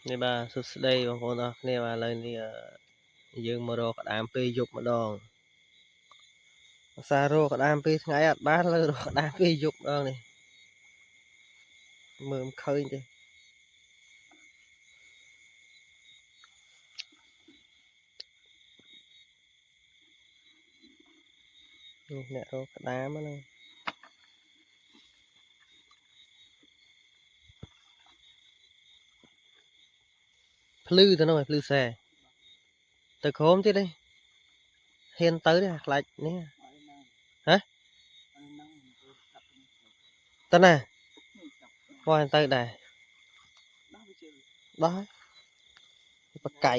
នេះបាទសួស្តីបងប្អូនអរគ្នាបាទឥឡូវនេះយើងមករកក្តាមពេលយប់ម្ដងភាសារកក្តាមពេលថ្ងៃអត់បានលើរកក្តាមពេលយប់ម្ដងនេះមើលមិនឃើញទេនេះអ្នករកក្តាមហ្នឹងភ្លឺទៅនោះភ្លឺសែទៅក្រោមទៀតទេហ៊ានទៅទេខ្លាច់នេះហ៎តើណាមកទៅដែរដោះបកៃ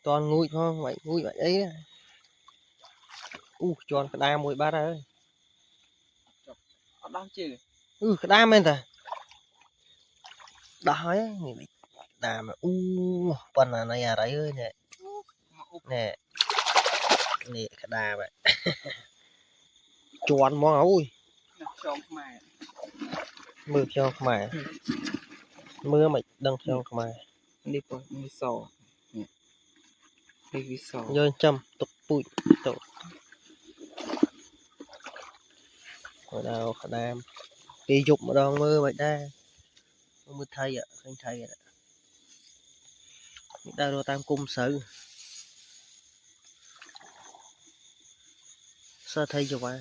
តន់ងូចផងមិនងូចអីជន់ក្តាមមួយបាត់ហើយអត់ដោះជើក្តាមមែនតាដោះហើយនេះក្តាមប៉ុណ្ណាណៃអរិយអើយនេះនេះក្តាមជន់ហ្មងអូយខ្យងខ្មែរមើលខ្យងខ្មែរមើលមិនដឹងខ្យងខ្មែរនេះប៉ុនេះសនេះវាសយកចាំទុកពូជទៅដល់ក្តាមពេលយប់ម្ដងមើលមិនដែរមើលថៃឃើញថៃនេះដើរតាមគុំស្រូវសើថៃចវ៉ា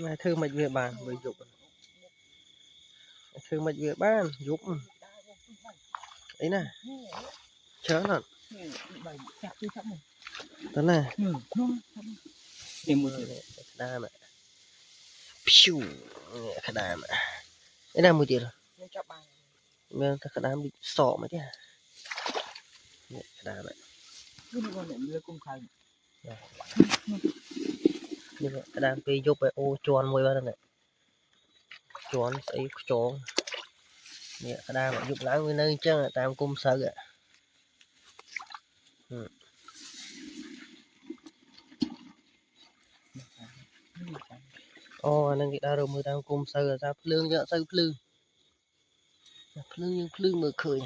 ណាធ្វើមិនវាបានបើយប់ធ្វើមិនវាបានយប់អីណាច្រើនអត់ចាប់មកតើណានេះមួយក្តាមព្យូក្តាមអីណាមួយទៀតចាប់បានមានតែក្តាមសក់មកទេនេះក្តាមនេះបងអ្នកលើគុំខៅនេះក្តាមពេលយប់អូជន់មួយបាទហ្នឹងជន់ស្អីខ្យងនេះក្តាមយប់ឡើងវានៅអញ្ចឹងតាមគុំស្រូវអូអានឹងគេដើរមើលតាមគុំស្រូវថាភ្លើងយកទៅភ្លឺយើងភ្លឺមើលឃើញ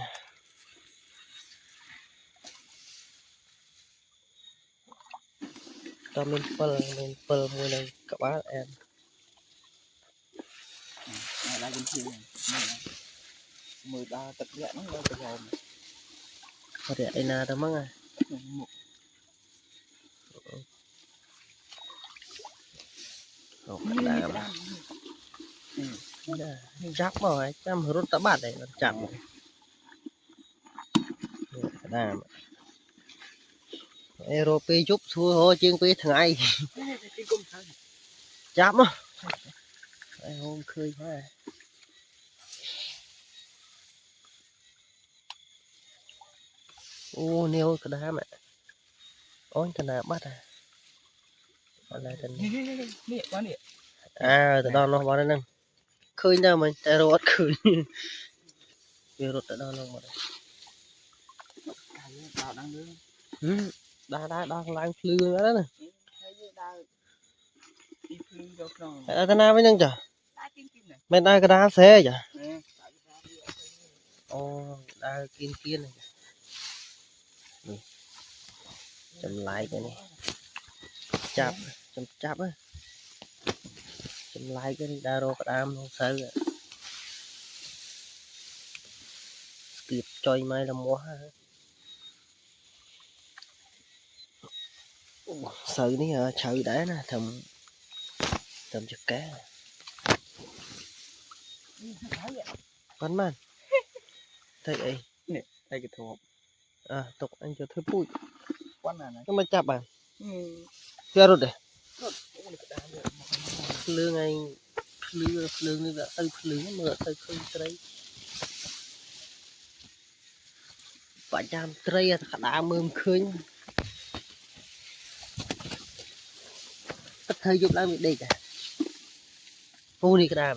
តើមាន7មួយនៅក្បាលអែមដល់វិញជាមើលដល់ទឹកលាក់ហ្នឹងដល់ប្រយោមអត់ឯណាទៅហ្មងមុខអូក្តាមចាប់មកហើយចាំរត់ទៅបាត់ហើយចាប់មកក្តាមអេរោពេលយប់ស្រួលហោជាងពេលថ្ងៃចាប់មកអេហូមឃើញហើយអូនេះក្តាមអូនតាណាបាត់ហ่ะអត់ឡើយទៅនេះបងនេះទៅដល់នោះបងហ្នឹងឃើញដែរមិនតែរត់អត់ឃើញវារត់ទៅដល់នោះមកដល់ដល់ឡើងភ្លឺហ្នឹងណាទៅណាវិញហ្នឹងចាមិនដើរកដាលសេចាអូដើរគៀននេះចម្លែកនេះចាប់ចម្លែកនេះដើររកក្តាមក្នុងស្រូវស្គៀបចុយម៉ៃលមាស់ស្រូវនេះជ្រៅដែរណាធំចកែប៉ុន្មានទៅអីនេះឯកធម៌ទុកអញចូលធ្វើពូជប៉ុន្មានហ្នឹងមកចាប់បានគេរត់ទេភ្លើងឯងភ្លើងនេះវាទៅភ្លើងមើលទៅឃើញត្រីបាច់ចាំត្រីក្តាមមើលមិនឃើញទឹកធ្វើយប់ឡើងវាដេកអូនេះក្តាម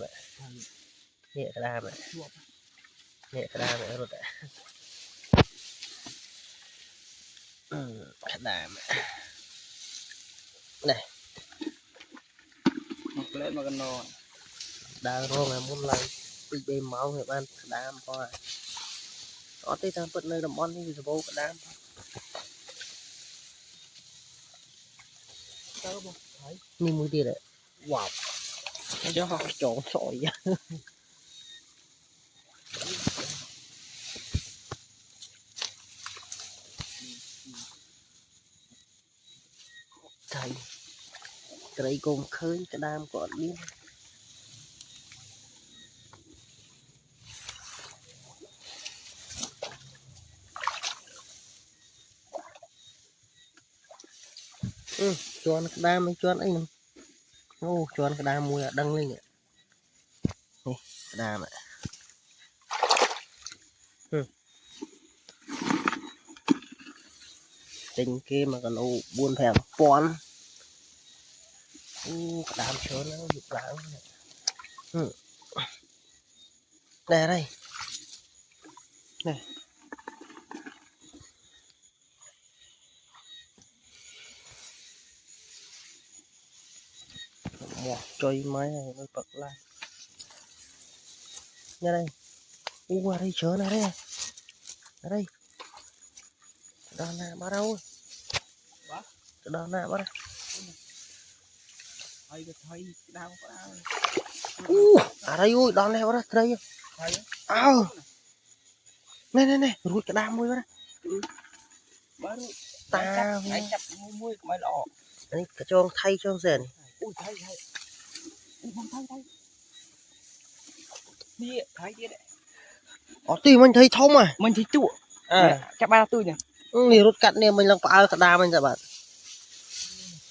នេះក្តាមរត់ក្តាមនេះមកផ្លែមកកណោ đa rong là muốn lại bị bê máu người ban đam qua có tới thằng bận nơi làm món thì vô cả đam như mũi đi đấy wow cho họ trộn sỏi thầy cái cùng khơi cái đam còn đi choan cái đam mới choan ấy ô choan cái đam mùi đăng lên nè cái đam này tình kia mà còn ô buôn thèm pon cái đam chớn nó dục lãng này đây này một chơi máy này mới bật lại nha đây ở đây chớ này đây ở đây đòn nè bắt đâu đòn nè bắt thấy đau quá ở đây ui đòn này bắt đây nè rút cái đam mũi bắt ta hãy chặt mũi của mày lọ đây cái cho thay cho rèn ui thấy đi thấy kia đấy tuy mình thấy thông mà mình thấy trụ chắc ba tôi nhỉ thì rút cắt nè mình làm phá cái đam mình ra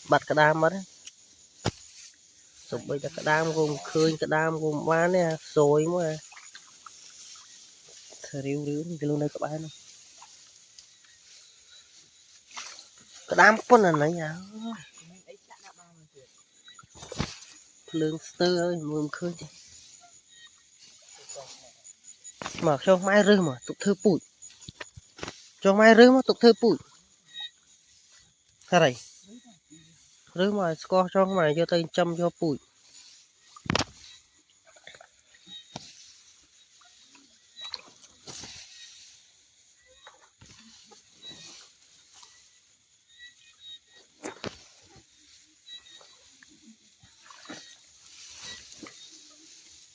bật cái đam mất rồi bây giờ cái đam gồm khơi cái đam gồm bán nè rồi mà riu cái luôn đây các bạn cái đam con là này à lương tư ơi mượm khơi mà cho mai rơi mà tục thơ bụi cho mai rơi mà tục thơ bụi thế này rơi mà co cho mày cho tay chăm cho bụi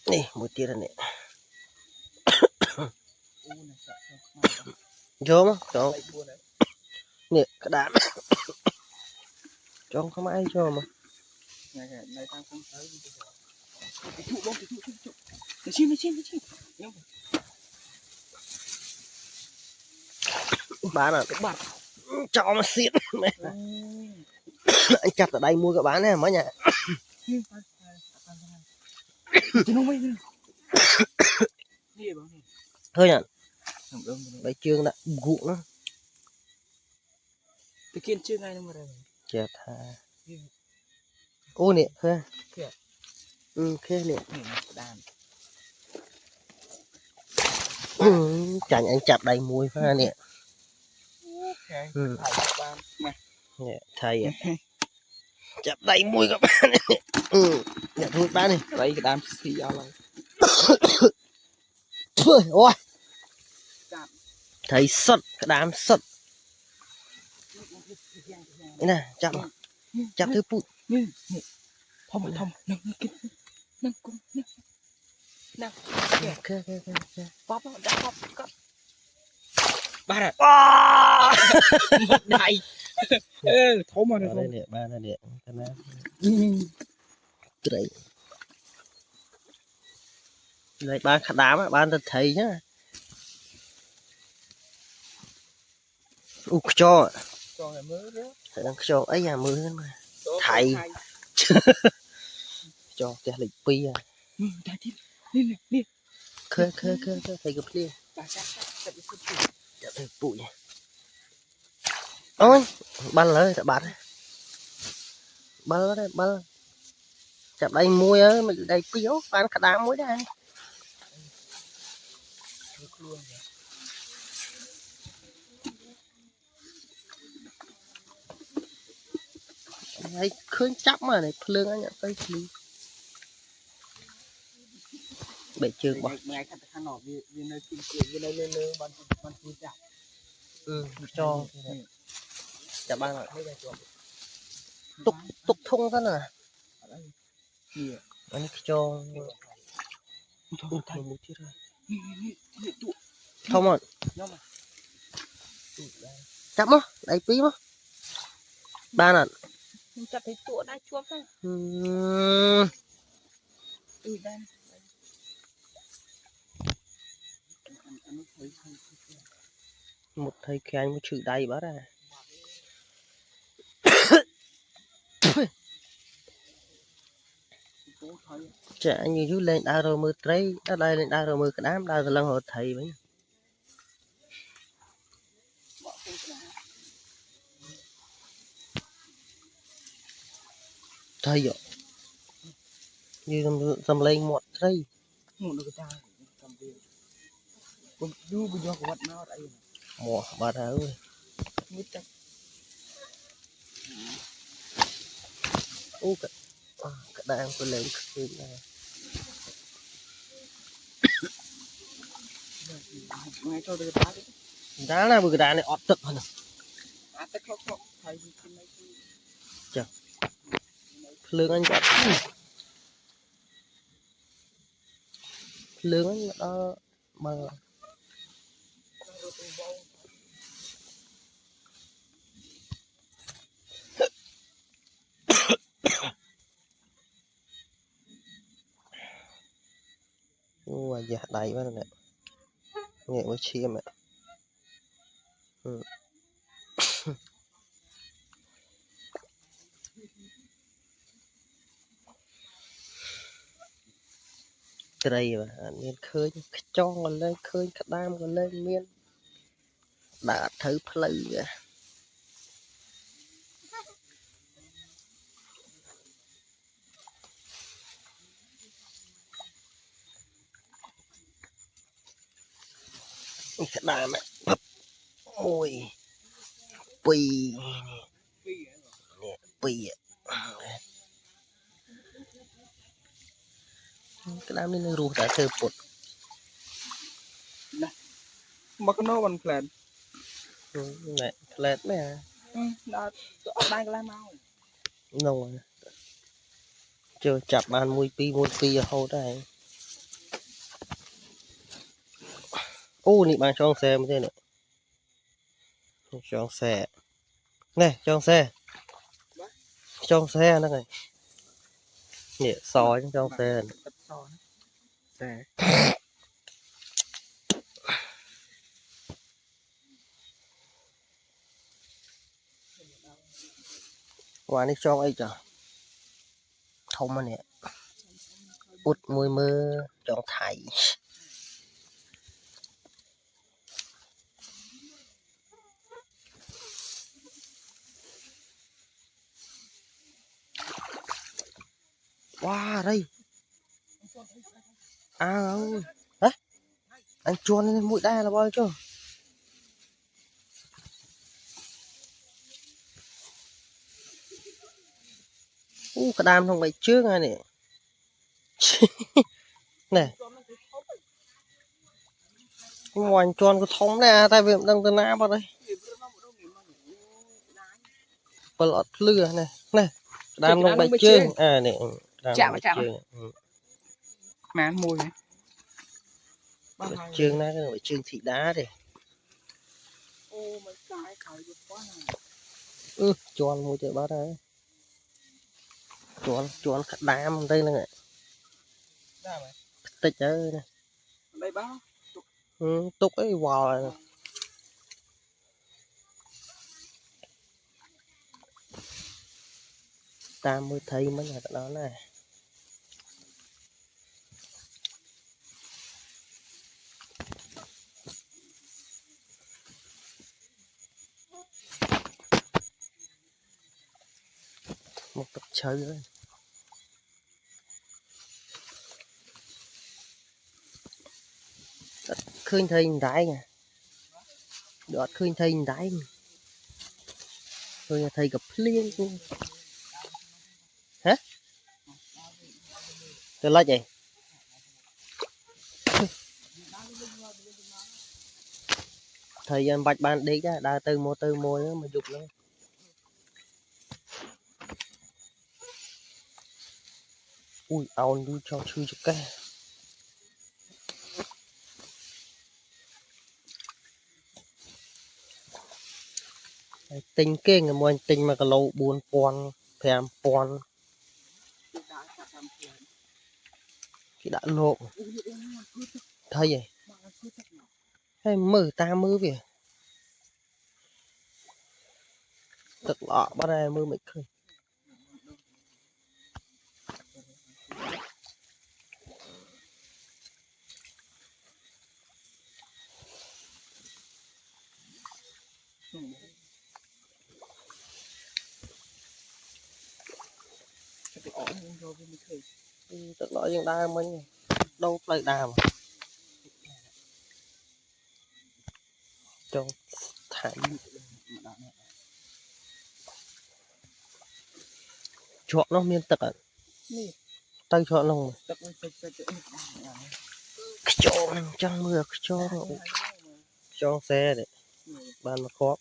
nè một tia này vô mà cho nè cái đám cho không ai cho mà này tao không thấy cái trụ đâu cái trụ để xin bán là bạn cho mà xiết anh chặt ở đây mua cái bán này mới nhà thôi nhỉ đấy chương đã gụ nó cái kia chưa ngay đâu mà đây chả thà ô nè khê khê nè chẳng anh chặt đầy mùi pha nè thầy chặt đầy mùi các bạn nè thôi bán đi đây cái đám xì ao này ôi thầy sật cái đám sật đây nè chặt thứ bụi thông nâng cung nâng bóp ba rồi mất đầy thấu mà đây nè ba đây nè cái này đấy đây ba khát đám á ba thầy nhá cho thầy đang cho ấy à mưa mà thầy cho cái lịch pi à khơi thầy gặp liền chặt thầy bụi ôi bắn lời đã bắn đây bắn chặt đây muôi á mình đây piếu bán cả đám muối đây đây khơi chắp mà này lương anh nhận tay thì bệ trường bỏ ngày khát khát nọ vì nơi tìm kiếm vì nơi nơi ban chui chặt cho chả ban rồi tục tục thông thế nào anh cho không rồi chậm á đầy phí má ba nè chặt thấy tụa đã chuốc thôi đây một thầy kia anh mới chửi đầy bớt ra chả như chú lên đa rồi mưa trái ở đây lên đa rồi mưa cái đám đa rồi lần hồi thầy mấy thầy vậy như dầm lên một trái một đôi ta cầm tiền cũng du bây giờ có vật nào đây mùa bà thở ơi mít chắc cái đàn tôi lên cái này ngay cho đôi ta đấy đá là cái đàn này ọt tực hơn tất khóc khóc thầy chà lương anh ọt lương anh đó mà dạ đầy quá nè nghe mới chia mẹ cái đây mà miền khơi cho còn lên khơi cả đam còn lên miền đã thử plei cái đam mẹ ôi pì nè pì cái đam này ruột đã thơ bột mà cái nó bằng phèn nè lẹt mẹ đã đang làm mau nông chưa chập ăn mùi pi hầu đây ô nị bạn cho xe mới thế này cho xe nè cho xe nó này nè soi cho xe xe qua đi cho ấy chờ không mà nè út mùi mơ cho thầy wow đây ơi hả anh chuồn lên mũi đa là bao chứ cái đam không phải trước này nè nè ngoài chuồn cái thống nè tại vì đang từ na vào đây và lọt lừa này nè đam không phải trước à nè chạm mà ăn mùi này chương này cái chương thị đá đi chuồn mũi chợ bát đấy chuồn đam đây là tích chơi nè đây bác túc ấy vào ta mới thấy mấy nhà đó này một tập chơi nữa khơi thấy đáy nè đọt khơi thấy đáy tôi thấy gặp liên hả tôi nói gì thời gian bạch ban đi ra đa từ môi mà dục nữa ui ao đi cho chui cho cái tình kia người mua tình mà cái lẩu buồn pon thèm pon cái đã lộ thấy vậy hay mơ ta mơ về thật lọ bắt đây mơ mấy khơi thật lọยังได้มันđâu phải đàm cho thải chọn nó miên tật à tay chọn lòng cho trăng mưa cho xe đấy bàn mà khó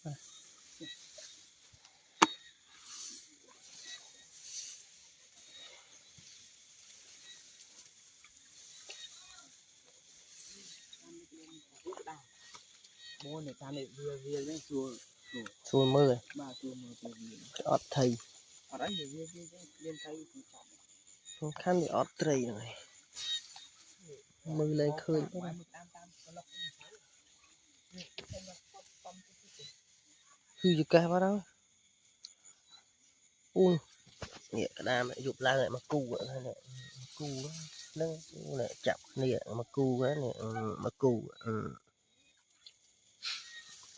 mua này ta này vừa lên xui mưa ba chùa mưa chùa gì ọt thầy ở đấy vừa lên thấy khăn thì ọt thầy này mưa lên khơi hư gì cả vào đâu ui nghĩa cái đam lại dục la lại mà cù vậy này cù nó lại chậm nè mà cù cái này mà cù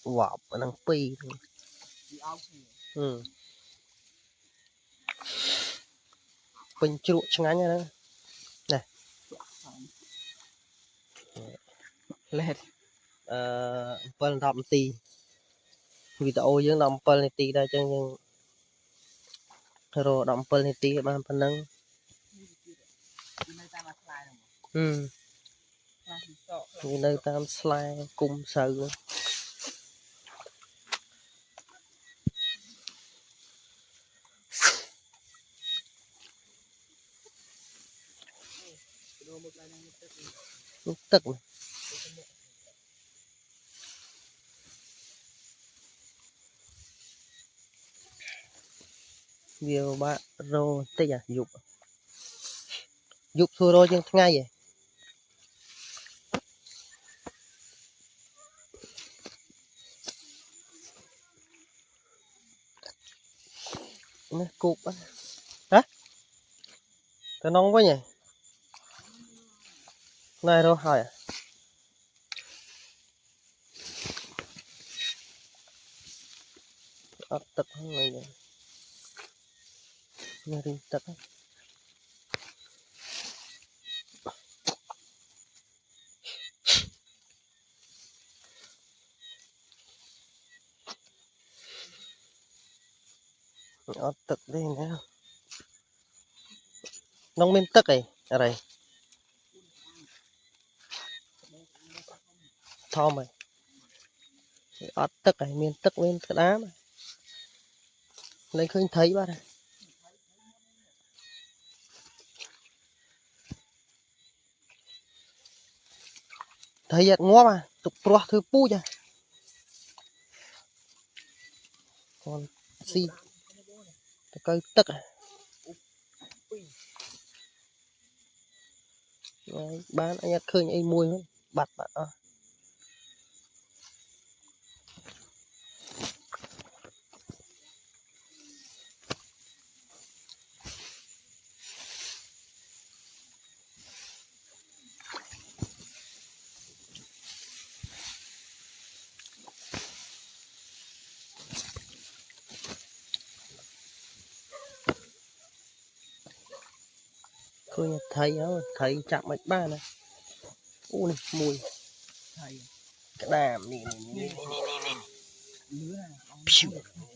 vọp ở đằng pi pin chuột ngay nha đó này lẹt pin thầm tì vì tao dương đầm pin tì đây cho nhưng rồi đầm pin tì ban pin nâng như nơi tam slide cung sờ tức nhiều bạn rồi tây à dục xua rồi nhưng ngay vậy nó cục á hả cái nóng quá nhỉ này đâu hỏi à tập người này nhà đi tập tập đây nè nông miên tức này ở đây thò mày tức này miên tức đá mà lấy khơi thấy ba này thấy giật ngó mà tục pro thứ pu cha còn si cây tức à bán anh khơi anh mùi hơn bạt bạt à. Khơi thấy chạm mạch ba này u này mùi thầy cái đàm này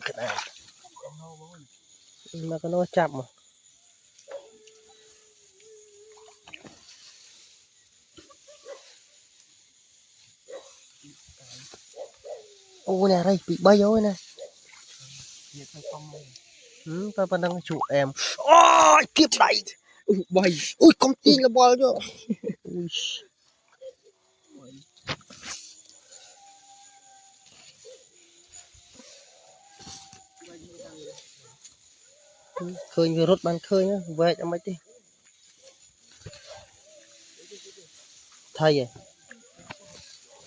cái đàm mà cái nó chạm mà ô nè đây bị bay rồi nè Nhiệt hơi không này. tao đang chụp em ôi kiếp này Bay. ui con tin là bò chứ ui khơi như rốt bàn khơi nhá về cho mấy tí thay vậy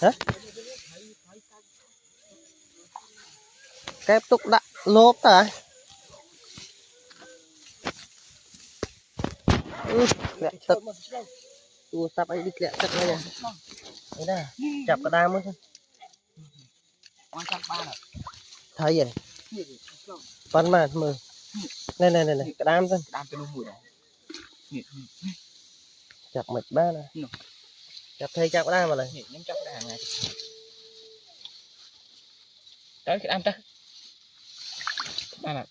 hả kép tục đã lốp ta lẹ tật tua sắp ấy đi lẹ tật đây nè đấy nè chập cả đam ấy Quan trọng ba là. thay vậy văn mà mờ này cả đam thôi Đam cái nông mùi đó. Nhiệt. chập mệt ba nè chập thay chập cả đam mà này Nhiệt nhắm chắc đàn này. Tới cái đam ta. Ba là.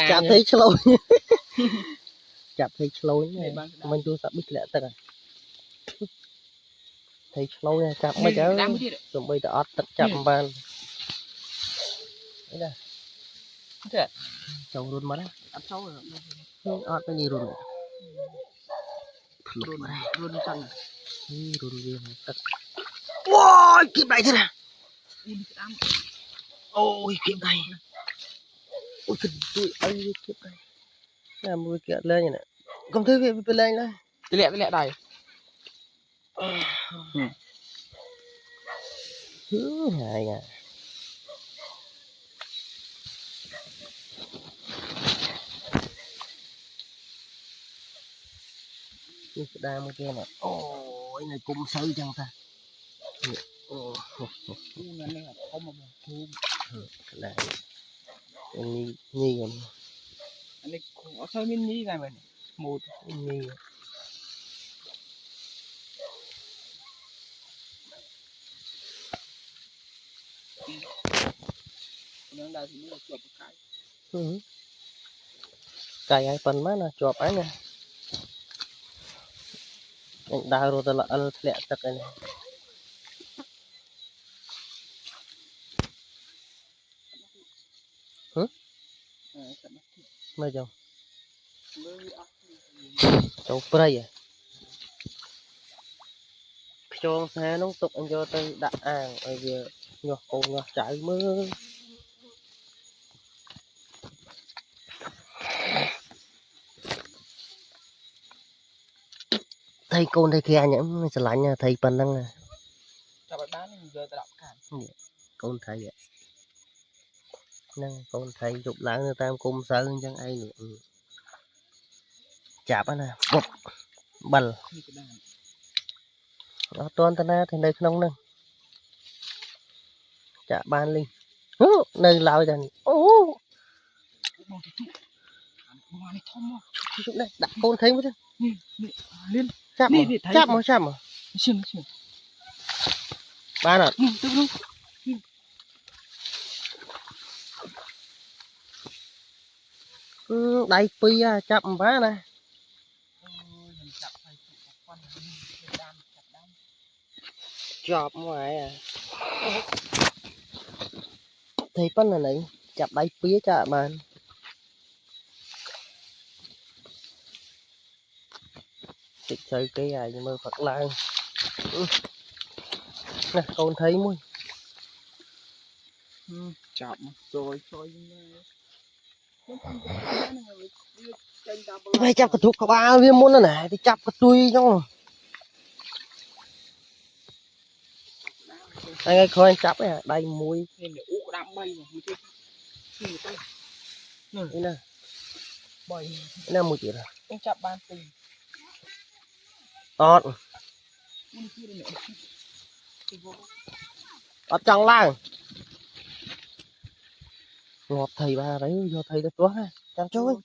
chập thấy slow chập thấy slow nhé mình tua sắp biết lẹ tật à thấy slow nha chập mấy cháu chuẩn bị đã tật chập bàn đấy nè Thế. trâu luôn mà đấy Ăn sâu rồi. ọt cái gì luôn Luôn chăng. run gì mà tật wow kiếm này thế nào ôi kiếm này ôi cái tụi ấy kiếm này là mùi kia lên này không thấy về lên đây Cái lẹ đầy. hài à cái đam kia nè ôi này cũng sâu chăng ta ồ Nó này là không mà thu. cái này nhi rồi Anh này có sao mình như này mình. Một nhi nó là thì nó chuột một cái. cài ai phần má nè chọp ấy nè đào rồi tao là ăn lẹ tật này mấy chồng cháu prey à cho xe nó tục anh cho tôi đã ở giờ nhỏ cổ nhỏ chạy mưa thầy con thầy kia nhỉ mình sẽ lạnh nha thầy phần năng Cho bạn bán thì giờ tao đọc cả. con thầy vậy năng con thầy chụp lại người ta cùng sơn chẳng ai nữa chạp á nè bột bần nó toàn ta na thì nơi không nâng chạ ban linh nơi lao dần chút đây đặt con thấy mới Lên. chạp mà Xem. ba nè đây pi chạp bá nè chọp ngoài à thầy phân là này chạp đây pi chạ bàn thịt chơi cái à nhưng mà phật lang nè con thấy mui Chọc rồi mày chạp cái thuốc có ba viên môn này thì chạp cái tui trong anh ơi khơi chạp ấy đây muối nên để ú đám bay mà đây nè bay đây nè mùi chị rồi anh chập ban tình ọt ọt trong lang ngọt thầy ba đấy vô thầy được quá chăm chú ấy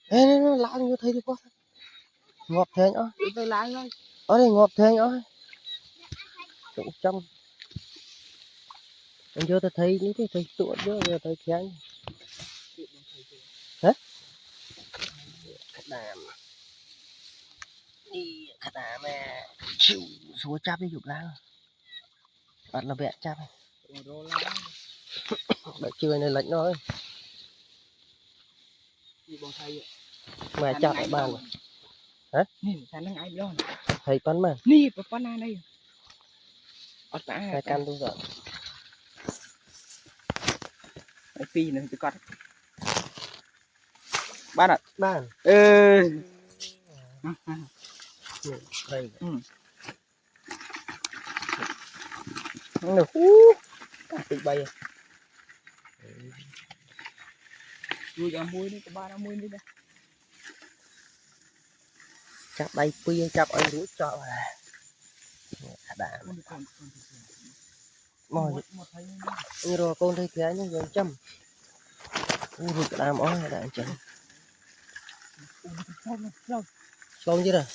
ê nó lang vô thầy được quá ngọt thế nhá tôi lái thôi ở đây ngọt thế nhá cũng trong anh vô thầy như thế thầy tuột vô giờ thầy khen hả đàm đi đàm mẹ chịu số chắp đi dục lang bắt là vẹn chắp rô lá đợi chơi này lạnh thôi gì bọn thầy mà chắp ở bàn hả nè thằng nó ngại đó thầy toán mà nè con này đây ở cả hai căn tôi rồi cái phi này tôi cắt bán ạ bàn đây được tự bay vui cho vui đi có 350 đi đây chắp đây phi chắp ở núi trọ đã mỏi như rồi con thấy cái như gần trăm rụt làm ói đã chẳng xong chưa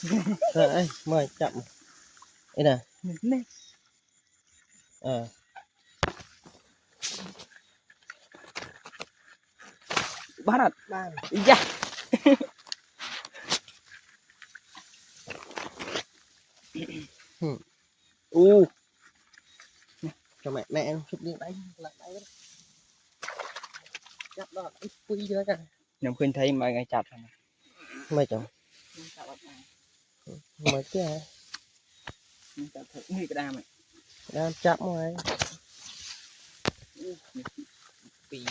rồi đây mời chậm đây nè bán ạ bàn dạ cho mẹ nó chụp điện đánh lại đấy chắp đó ít quy nữa cả nhầm khuyên thấy mọi ngày chặt rồi mày chồng mày cái hả chặt thử như cái đam này đang chậm rồi phi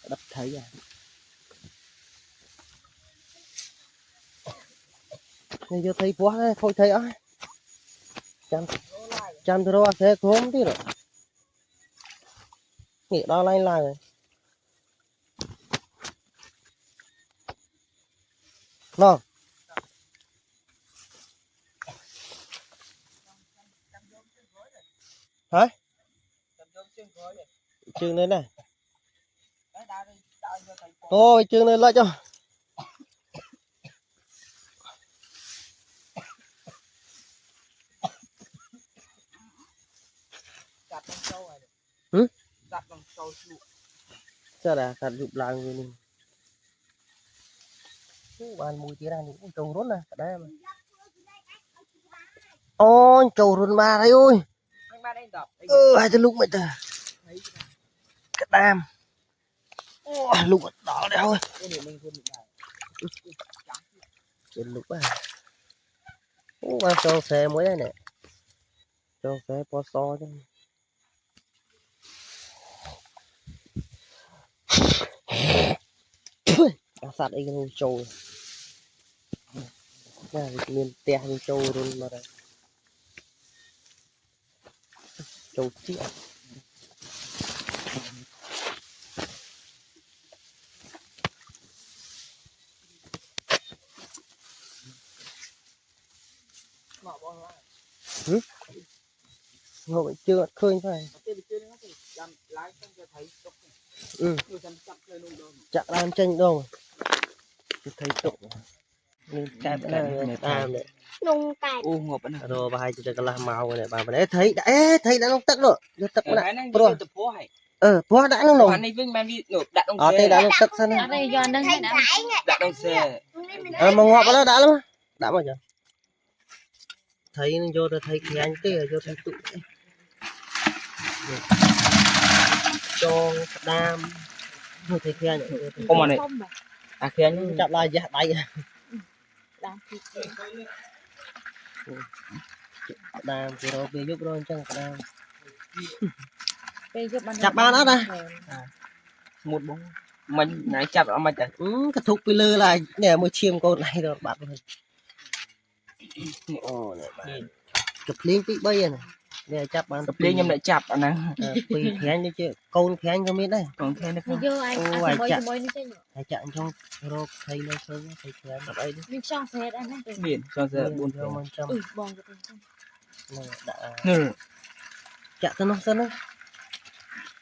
đập thấy à bây giờ thấy quá đấy thôi thấy á chăm rồi thế không tí rồi nghĩ đó lại rồi nó hả chương đấy này thôi chương này lại cho sao đã cắt dụng làng người mình bàn mùi tí ra những trâu rốt này đây mà ôi trâu rốt ba đấy ôi hai cái lúc mày ta cái đam lúc đỏ đấy thôi cái lúc à ba cho xe mới đây nè cho xe po so chứ sạt đây cái trâu này miền tè thì trâu luôn mà đây trâu chĩa ngồi chưa khơi thôi chặt làm tranh đâu thấy trộn nên cái bên này tam đấy nung cài ngộp anh rồi bà hai cho cái làm màu này bà đấy thấy đã nó tắt rồi nó tắt lại quá đã nó nồng anh ấy với mang đi nộp đặt đông ở đây đã nó tắt sao ở đây do nâng hay đã đặt đông xe mà ngọt nó đã lắm đã bao giờ thấy vô tôi thấy cái anh kia vô thấy tụ cho đam thôi thấy cái anh không mà này khi anh chạm lại dạ tay đam thì rồi bị giúp rồi chẳng đam chặt ba nó đây một bóng mình nãy chặt ở mà chặt cái thục bị lơ lại để mới chiêm con này rồi bạn chụp liên tí bây này để chặt bạn tập liên nhưng lại chặt anh nè vì khen như chứ con khen không biết đây còn khen nó không phải chặn trong rồi thầy lên sơn thầy khen ở đây đi xong xe đã biển cho giờ buồn theo mình trong đã chặn cho nó sân đấy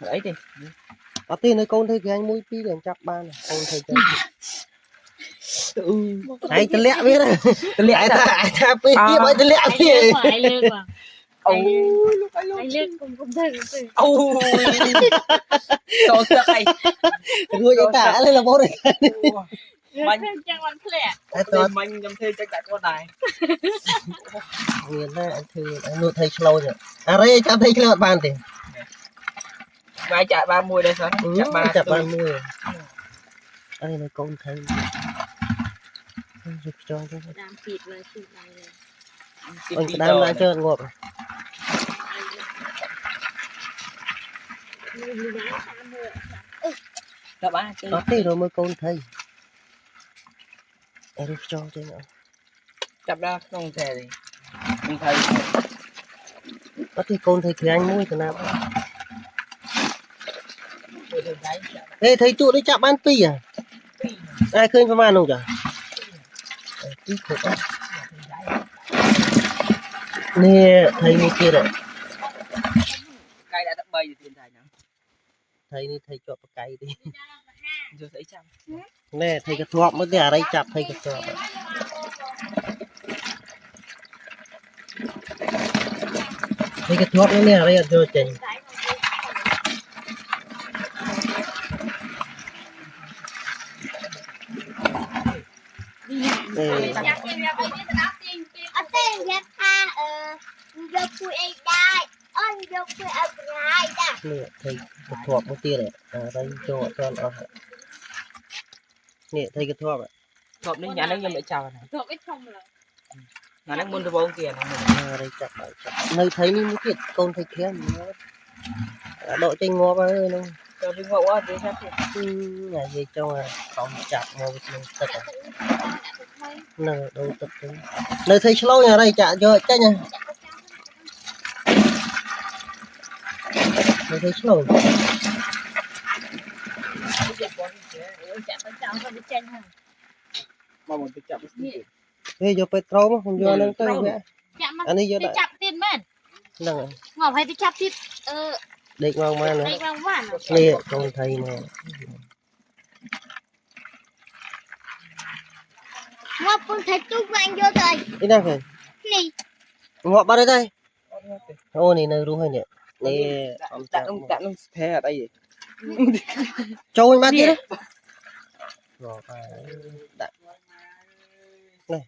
đấy đi có tin đấy con thấy khen mũi tí để chặt ba này con thầy cho ai tên lẹ biết đấy tên lẹ ta biết kia mấy tên lẹ kia anh lên cũng thấy cho sợ này người ta lên là bố này Bánh chẳng còn lẹ ai Tôi to mình nhầm thêm chắc đã có đài. nghiền ra anh thư anh nuôi thầy slow rồi à đây chạm thầy slow bàn thì Mai chạy 30 đây sao? chạm bàn mua rồi đây là con thầy giúp cho cái làm thịt là thịt này này anh cái đám lại chơi ngộp Các bạn có tí rồi mới con thầy em giúp cho chơi nữa chập ra không thể gì. Không thấy. có tí con thầy thì anh mua từ nào ê thầy tụ đi chạm bàn pi à ai khơi phải bàn không chả tí khổ quá nè thầy này kia đấy Cây đã tận bay thì tiền thầy nào. thầy này thầy chọn cây đi Giờ thấy chăm. nè thầy cái thuốc mới để đây chặt thầy cái thuốc thầy cái thuốc này nè đây rồi chỉnh đi nè thầy cái thuốc mới tia đấy à đây cho nó nè thầy cái thuốc ạ Thộp đến nhà nó như mẹ chào này. thuộc ít không rồi Mà nó muốn được bao tiền này. à đây chặt nơi thấy ní mới thiệt con thầy kia đội trên ngó ba ơi luôn Cho đi ngộ á đi xem. ngày gì cho không chặt một tất cả nơi đâu tập trung nơi thấy slow nhà đây chả cho chết nha nơi thấy slow Mà muốn chập. bây giờ petrol mà không vô nâng tới vậy anh ấy vô đi đại chặt tiền men nâng ngọc hay đi chặt thịt định ngon mà nữa đây vang ván nè con thầy nè ngọc con thấy chú vàng vô rồi đi đâu rồi nè ngọ ba đây đây ô này nơi đúng rồi nè nè Tặng nó thế ở đây gì? trôi mắt đi đấy ngọ ba này